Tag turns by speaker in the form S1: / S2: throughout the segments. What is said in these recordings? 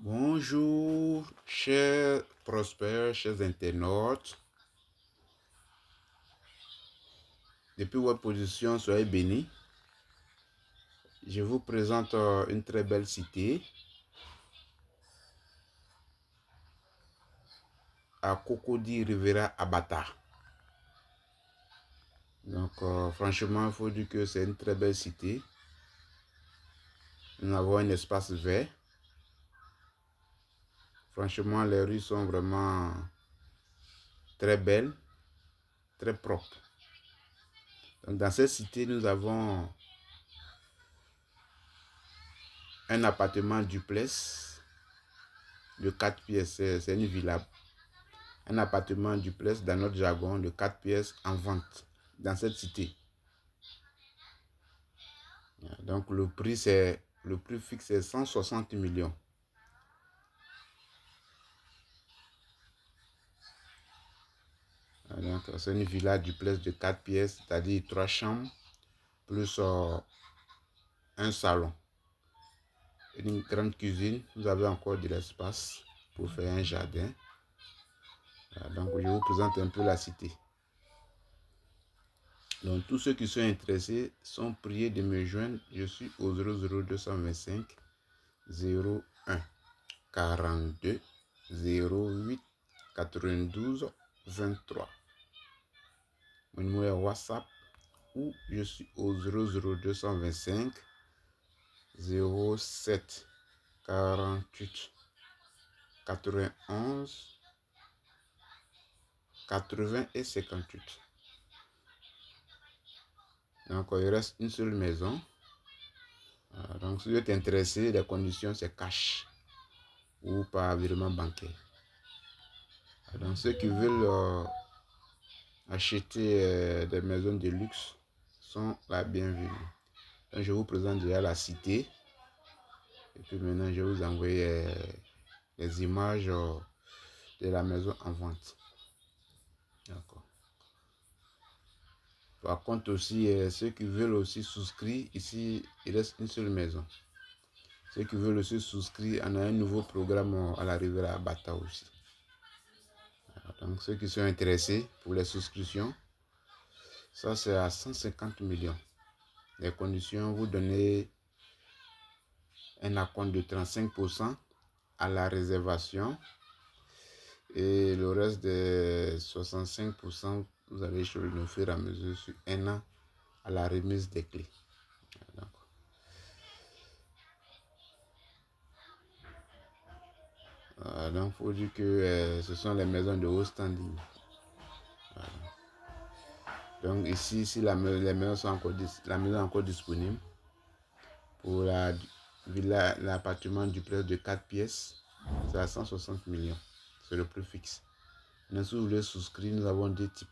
S1: Bonjour, chers prospères, chers internautes. Depuis votre position, soyez bénis. Je vous présente une très belle cité à Cocody Rivera Abata. Donc, franchement, il faut dire que c'est une très belle cité. Nous avons un espace vert. Franchement, les rues sont vraiment très belles, très propres. Donc, dans cette cité, nous avons un appartement duplex de 4 pièces. C'est une villa. Un appartement duplex dans notre jargon de 4 pièces en vente dans cette cité. Donc le prix fixe est 160 millions. Donc c'est une villa duplex de 4 pièces, c'est-à-dire 3 chambres plus un salon. Une grande cuisine, vous avez encore de l'espace pour faire un jardin. Donc je vous présente un peu la cité. Donc tous ceux qui sont intéressés sont priés de me joindre. Je suis au 00225 01 42 08 92 23. Mon numéro est WhatsApp ou je suis au 00225 07 48 91 80 et 58. Donc il reste une seule maison. Donc si vous êtes intéressé, les conditions c'est cash ou par virement bancaire. Donc ceux qui veulent acheter des maisons de luxe sont la bienvenue. Donc je vous présente déjà la cité. Et puis maintenant je vais vous envoyer les images de la maison en vente. D'accord. Par contre aussi, ceux qui veulent aussi souscrire, ici il reste une seule maison. Ceux qui veulent aussi souscrire, on a un nouveau programme à la Riviera Abata aussi. Donc ceux qui sont intéressés pour les souscriptions, ça c'est à 150 millions. Les conditions, vous donnez un acompte de 35% à la réservation et le reste de 65%, vous allez choisir le fur et à mesure sur un an à la remise des clés. Donc, il faut dire que ce sont les maisons de haut standing. Voilà. Donc, ici les maisons sont encore, la maison est encore disponible pour l'appartement duplex de 4 pièces. C'est à 160 millions. C'est le prix fixe. Mais si vous voulez souscrire, nous avons deux types.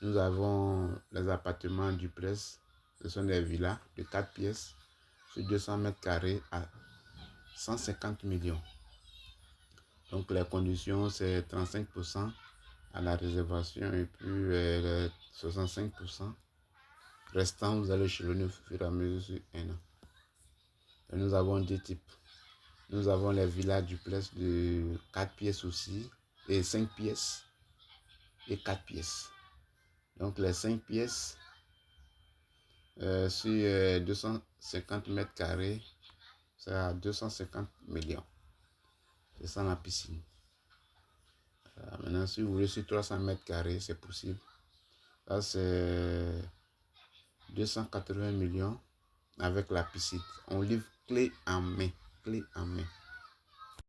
S1: Nous avons les appartements duplex. Ce sont des villas de 4 pièces sur 200 mètres carrés à 150 millions. Donc les conditions, c'est 35% à la réservation et puis les 65% restant, vous allez échelonner au fur et à mesure sur un an. Et nous avons deux types. Nous avons les villas duplex de 4 pièces aussi, et 5 pièces et 4 pièces. Donc les 5 pièces sur 250 mètres carrés, c'est à 250 millions. C'est sans la piscine. Maintenant, si vous voulez sur 300 mètres carrés, c'est possible. Là, c'est 280 millions avec la piscine. On livre clé en main. Clé en main.